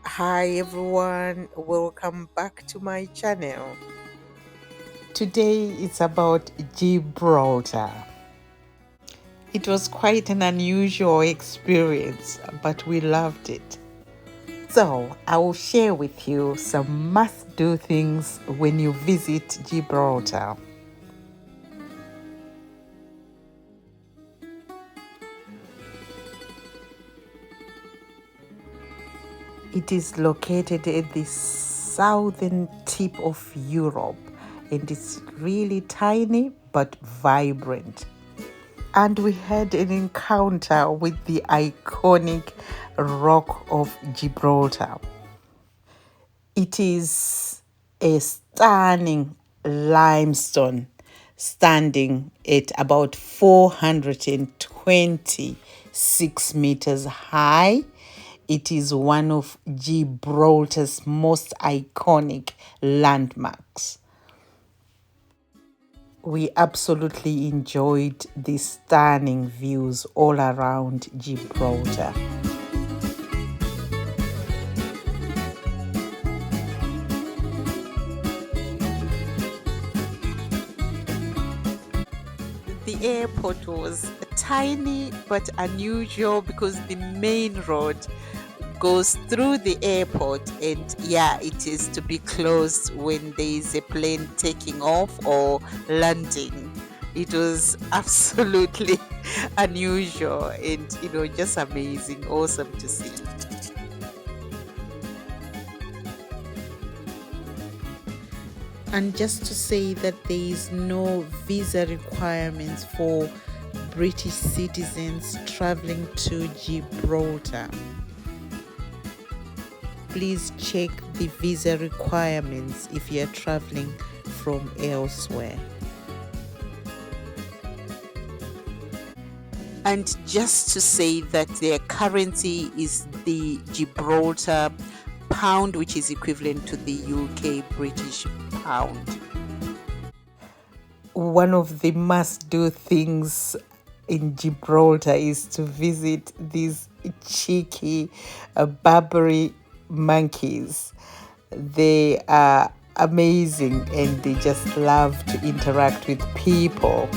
Hi everyone, welcome back to my channel. Today it's about Gibraltar. It was quite an unusual experience, but we loved it. So I will share with you some must-do things when you visit Gibraltar. It is located at the southern tip of Europe and it's really tiny but vibrant. And we had an encounter with the iconic Rock of Gibraltar. It is a stunning limestone standing at about 426 meters high. It is one of Gibraltar's most iconic landmarks. We absolutely enjoyed the stunning views all around Gibraltar. The airport was tiny but unusual because the main road goes through the airport, and yeah, it is to be closed when there is a plane taking off or landing. It was absolutely unusual and just amazing, awesome to see. And just to say that there is no visa requirements for British citizens traveling to Gibraltar. Please check the visa requirements if you are traveling from elsewhere. And just to say that their currency is the Gibraltar pound, which is equivalent to the UK British pound. One of the must-do things in Gibraltar is to visit these cheeky Barbery Monkeys. They are amazing and they just love to interact with people.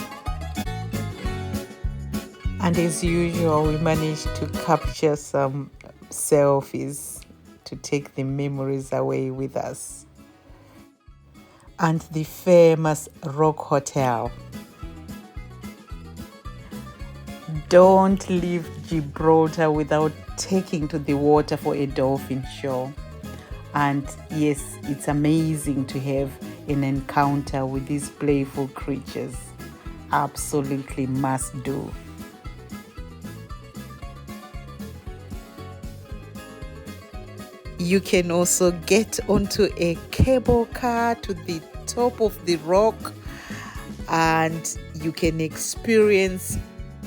And as usual, we managed to capture some selfies to take the memories away with us. And the famous Rock Hotel. Don't leave Gibraltar without taking to the water for a dolphin show. And yes, it's amazing to have an encounter with these playful creatures. Absolutely must do. You can also get onto a cable car to the top of the rock and you can experience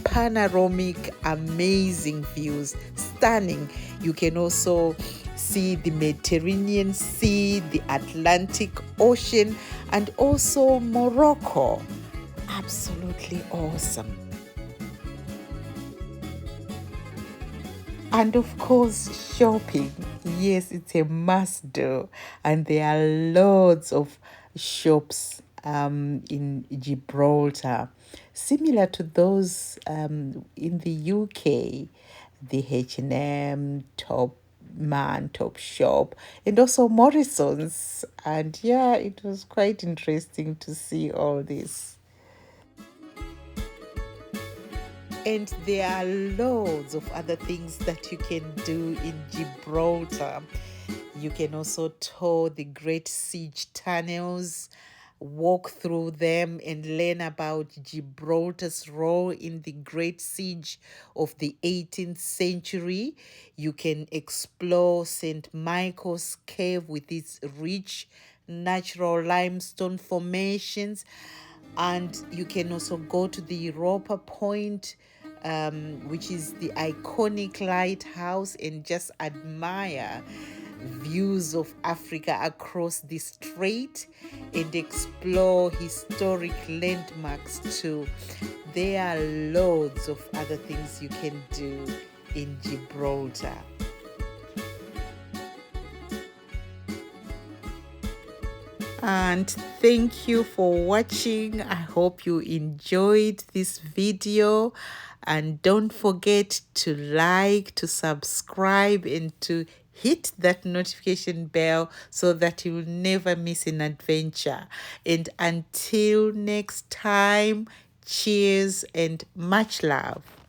panoramic amazing views, stunning. You can also see the Mediterranean Sea, the Atlantic Ocean, and also Morocco. Absolutely awesome. And of course, shopping. Yes, it's a must do. And there are loads of shops in Gibraltar, similar to those in the UK, the H&M, Top Shop, and also Morrison's. And yeah, it was quite interesting to see all this. And there are loads of other things that you can do in Gibraltar. You can also tour the Great Siege tunnels, walk through them, and learn about Gibraltar's role in the Great Siege of the 18th century. You can explore St. Michael's Cave with its rich natural limestone formations, and you can also go to the Europa Point, which is the iconic lighthouse, and just admire views of Africa across the strait and explore historic landmarks too. There are loads of other things you can do in Gibraltar. And thank you for watching. I hope you enjoyed this video, and don't forget to like, to subscribe, and to hit that notification bell so that you'll never miss an adventure. And until next time, cheers and much love.